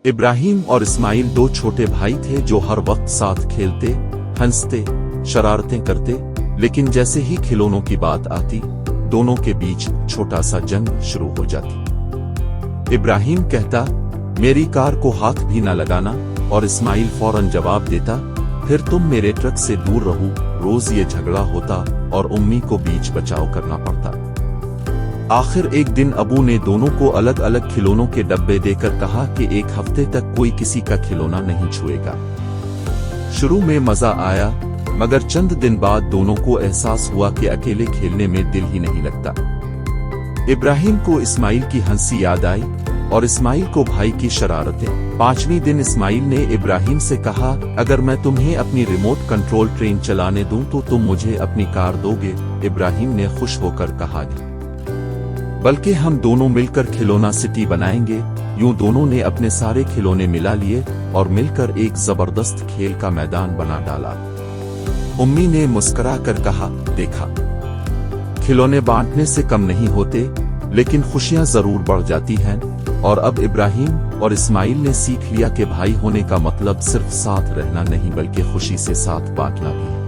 इब्राहिम और इस्माइल दो छोटे भाई थे जो हर वक्त साथ खेलते, हंसते, शरारतें करते, लेकिन जैसे ही खिलौनों की बात आती, दोनों के बीच छोटा सा जंग शुरू हो जाती। इब्राहिम कहता, मेरी कार को हाथ भी न लगाना, और इस्माइल फौरन जवाब देता, फिर तुम मेरे ट्रक से दूर रहो। रोज ये झगड़ा होता और उम्मी को बीच बचाव करना पड़ता। आखिर एक दिन अबू ने दोनों को अलग अलग खिलौनों के डब्बे देकर कहा कि एक हफ्ते तक कोई किसी का खिलौना नहीं छुएगा। शुरू में मजा आया, मगर चंद दिन बाद दोनों को एहसास हुआ कि अकेले खेलने में दिल ही नहीं लगता। इब्राहिम को इस्माइल की हंसी याद आई और इस्माइल को भाई की शरारतें। 5वें दिन इस्माइल ने इब्राहिम से कहा, अगर मैं तुम्हें अपनी रिमोट कंट्रोल ट्रेन चलाने दूं तो तुम मुझे अपनी कार दोगे? इब्राहिम ने खुश होकर कहा, बल्कि हम दोनों मिलकर खिलौना सिटी बनाएंगे। यूं दोनों ने अपने सारे खिलौने मिला लिए और मिलकर एक जबरदस्त खेल का मैदान बना डाला। उम्मी ने मुस्कुरा कर कहा, देखा, खिलौने बांटने से कम नहीं होते, लेकिन खुशियां जरूर बढ़ जाती हैं। और अब इब्राहिम और इस्माइल ने सीख लिया कि भाई होने का मतलब सिर्फ साथ रहना नहीं, बल्कि खुशी से साथ बांटना भी।